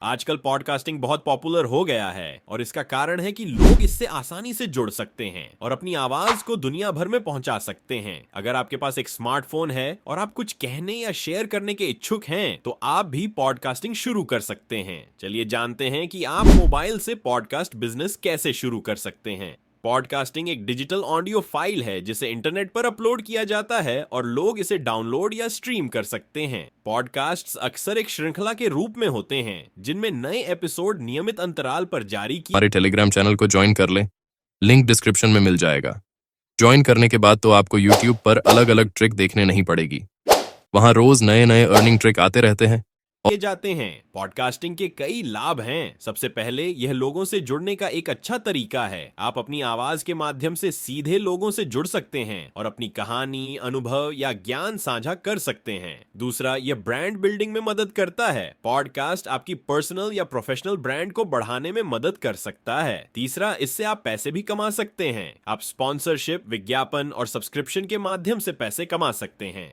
आजकल पॉडकास्टिंग बहुत पॉपुलर हो गया है और इसका कारण है कि लोग इससे आसानी से जुड़ सकते हैं और अपनी आवाज को दुनिया भर में पहुंचा सकते हैं। अगर आपके पास एक स्मार्टफोन है और आप कुछ कहने या शेयर करने के इच्छुक हैं, तो आप भी पॉडकास्टिंग शुरू कर सकते हैं। चलिए जानते हैं कि आप मोबाइल से पॉडकास्ट बिजनेस कैसे शुरू कर सकते हैं। पॉडकास्टिंग एक डिजिटल ऑडियो फाइल है जिसे इंटरनेट पर अपलोड किया जाता है और लोग इसे डाउनलोड या स्ट्रीम कर सकते हैं। पॉडकास्ट्स अक्सर एक श्रृंखला के रूप में होते हैं जिनमें नए एपिसोड नियमित अंतराल पर जारी किए। हमारे टेलीग्राम चैनल को ज्वाइन कर लें, लिंक डिस्क्रिप्शन में मिल जाएगा। ज्वाइन करने के बाद तो आपको यूट्यूब पर अलग अलग ट्रिक देखने नहीं पड़ेगी। वहां रोज नए नए अर्निंग ट्रिक आते रहते हैं। किए जाते हैं। पॉडकास्टिंग के कई लाभ हैं। सबसे पहले यह लोगों से जुड़ने का एक अच्छा तरीका है। आप अपनी आवाज के माध्यम से सीधे लोगों से जुड़ सकते हैं और अपनी कहानी, अनुभव या ज्ञान साझा कर सकते हैं। दूसरा, यह ब्रांड बिल्डिंग में मदद करता है। पॉडकास्ट आपकी पर्सनल या प्रोफेशनल ब्रांड को बढ़ाने में मदद कर सकता है। तीसरा, इससे आप पैसे भी कमा सकते हैं। आप स्पॉन्सरशिप, विज्ञापन और सब्सक्रिप्शन के माध्यम से पैसे कमा सकते हैं।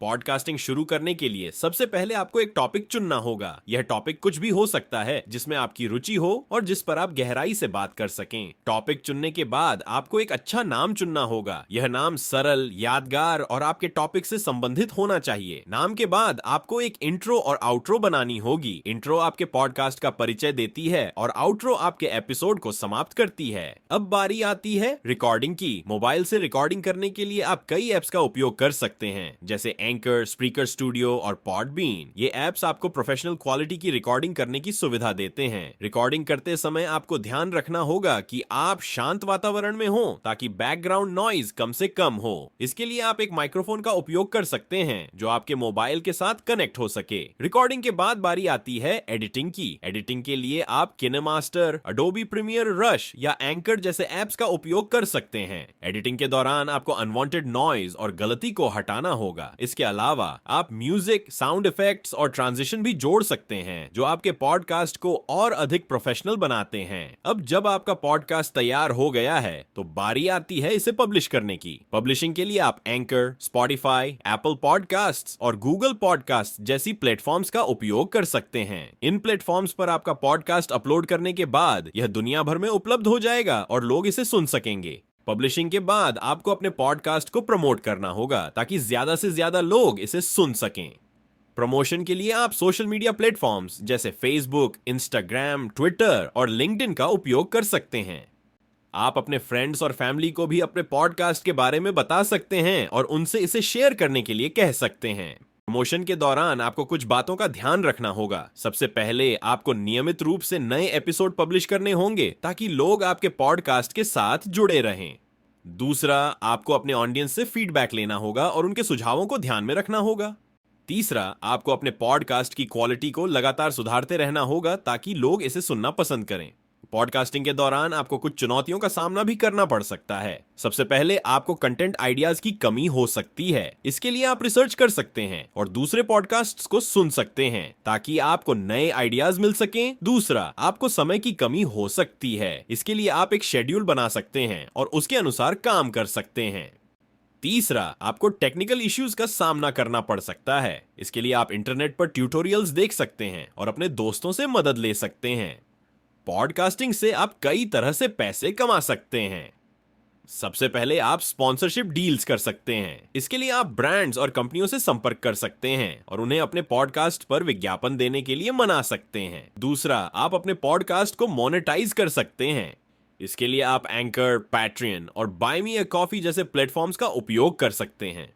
पॉडकास्टिंग शुरू करने के लिए सबसे पहले आपको एक टॉपिक चुनना होगा। यह टॉपिक कुछ भी हो सकता है जिसमें आपकी रुचि हो और जिस पर आप गहराई से बात कर सकें। टॉपिक चुनने के बाद आपको एक अच्छा नाम चुनना होगा। यह नाम सरल, यादगार और आपके टॉपिक से संबंधित होना चाहिए। नाम के बाद आपको एक इंट्रो और आउट्रो बनानी होगी। इंट्रो आपके पॉडकास्ट का परिचय देती है और आउट्रो आपके एपिसोड को समाप्त करती है। अब बारी आती है रिकॉर्डिंग की। मोबाइल से रिकॉर्डिंग करने के लिए आप कई एप्स का उपयोग कर सकते हैं, जैसे एंकर, स्पीकर स्टूडियो और पॉडबीन। ये एप्स आपको प्रोफेशनल क्वालिटी की रिकॉर्डिंग करने की सुविधा देते हैं। रिकॉर्डिंग करते समय आपको ध्यान रखना होगा कि आप शांत वातावरण में हो ताकि बैकग्राउंड नॉइज कम से कम हो। इसके लिए आप एक माइक्रोफोन का उपयोग कर सकते हैं जो आपके मोबाइल के साथ कनेक्ट हो सके। रिकॉर्डिंग के बाद बारी आती है एडिटिंग की। एडिटिंग के लिए आप किनेमास्टर, अडोबी प्रीमियर, रश या एंकर जैसे एप्स का उपयोग कर सकते हैं। एडिटिंग के दौरान आपको अनवांटेड नॉइज और गलती को हटाना होगा। इसके अलावा आप म्यूजिक, साउंड इफेक्ट्स और ट्रांजिशन भी जोड़ सकते हैं जो आपके पॉडकास्ट को और अधिक प्रोफेशनल बनाते हैं। अब जब आपका पॉडकास्ट तैयार हो गया है तो बारी आती है इसे पब्लिश करने की। पब्लिशिंग के लिए आप एंकर, स्पॉटिफाई, एप्पल पॉडकास्ट्स और गूगल पॉडकास्ट जैसी प्लेटफॉर्म्स का उपयोग कर सकते हैं। इन प्लेटफॉर्म्स पर आपका पॉडकास्ट अपलोड करने के बाद यह दुनिया भर में उपलब्ध हो जाएगा और लोग इसे सुन सकेंगे। पब्लिशिंग के बाद आपको अपने पॉडकास्ट को प्रमोट करना होगा ताकि ज्यादा से ज्यादा लोग इसे सुन सकें। प्रमोशन के लिए आप सोशल मीडिया प्लेटफॉर्म्स जैसे फेसबुक, इंस्टाग्राम, ट्विटर और लिंक्डइन का उपयोग कर सकते हैं। आप अपने फ्रेंड्स और फैमिली को भी अपने पॉडकास्ट के बारे में बता सकते हैं और उनसे इसे शेयर करने के लिए कह सकते हैं। प्रमोशन के दौरान आपको कुछ बातों का ध्यान रखना होगा। सबसे पहले आपको नियमित रूप से नए एपिसोड पब्लिश करने होंगे ताकि लोग आपके पॉडकास्ट के साथ जुड़े रहें। दूसरा, आपको अपने ऑडियंस से फीडबैक लेना होगा और उनके सुझावों को ध्यान में रखना होगा। तीसरा, आपको अपने पॉडकास्ट की क्वालिटी को लगातार सुधारते रहना होगा ताकि लोग इसे सुनना पसंद करें। पॉडकास्टिंग के दौरान आपको कुछ चुनौतियों का सामना भी करना पड़ सकता है। सबसे पहले आपको कंटेंट आइडियाज की कमी हो सकती है। इसके लिए आप रिसर्च कर सकते हैं और दूसरे पॉडकास्ट्स को सुन सकते हैं ताकि आपको नए आइडियाज मिल सकें। दूसरा, आपको समय की कमी हो सकती है। इसके लिए आप एक शेड्यूल बना सकते हैं और उसके अनुसार काम कर सकते हैं। तीसरा, आपको टेक्निकल इश्यूज का सामना करना पड़ सकता है। इसके लिए आप इंटरनेट पर ट्यूटोरियल्स देख सकते हैं और अपने दोस्तों से मदद ले सकते हैं। पॉडकास्टिंग से आप कई तरह से पैसे कमा सकते हैं। सबसे पहले आप स्पॉन्सरशिप डील्स कर सकते हैं। इसके लिए आप ब्रांड्स और कंपनियों से संपर्क कर सकते हैं और उन्हें अपने पॉडकास्ट पर विज्ञापन देने के लिए मना सकते हैं। दूसरा, आप अपने पॉडकास्ट को मोनेटाइज कर सकते हैं। इसके लिए आप एंकर, पैट्रियन और बाय मी अ कॉफी जैसे प्लेटफॉर्म्स का उपयोग कर सकते हैं।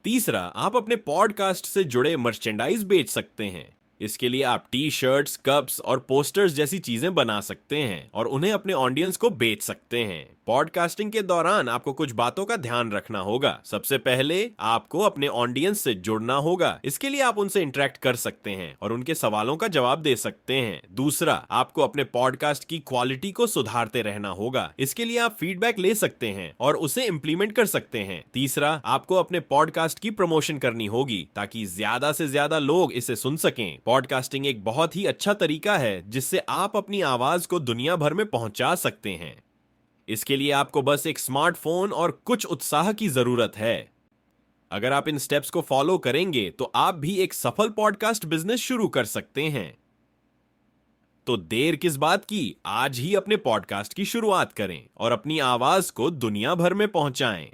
तीसरा, आप अपने पॉडकास्ट से जुड़े मर्चेंडाइज बेच सकते हैं। इसके लिए आप टी शर्ट्स, कप्स और पोस्टर्स जैसी चीजें बना सकते हैं और उन्हें अपने ऑडियंस को बेच सकते हैं। पॉडकास्टिंग के दौरान आपको कुछ बातों का ध्यान रखना होगा। सबसे पहले आपको अपने ऑडियंस से जुड़ना होगा। इसके लिए आप उनसे इंटरेक्ट कर सकते हैं और उनके सवालों का जवाब दे सकते हैं। दूसरा, आपको अपने पॉडकास्ट की क्वालिटी को सुधारते रहना होगा। इसके लिए आप फीडबैक ले सकते हैं और उसे इंप्लीमेंट कर सकते हैं। तीसरा, आपको अपने पॉडकास्ट की प्रमोशन करनी होगी ताकि ज्यादा से ज्यादा लोग इसे सुन सकें। पॉडकास्टिंग एक बहुत ही अच्छा तरीका है जिससे आप अपनी आवाज को दुनिया भर में पहुंचा सकते हैं। इसके लिए आपको बस एक स्मार्टफोन और कुछ उत्साह की जरूरत है। अगर आप इन स्टेप्स को फॉलो करेंगे तो आप भी एक सफल पॉडकास्ट बिजनेस शुरू कर सकते हैं। तो देर किस बात की, आज ही अपने पॉडकास्ट की शुरुआत करें और अपनी आवाज को दुनिया भर में पहुंचाएं।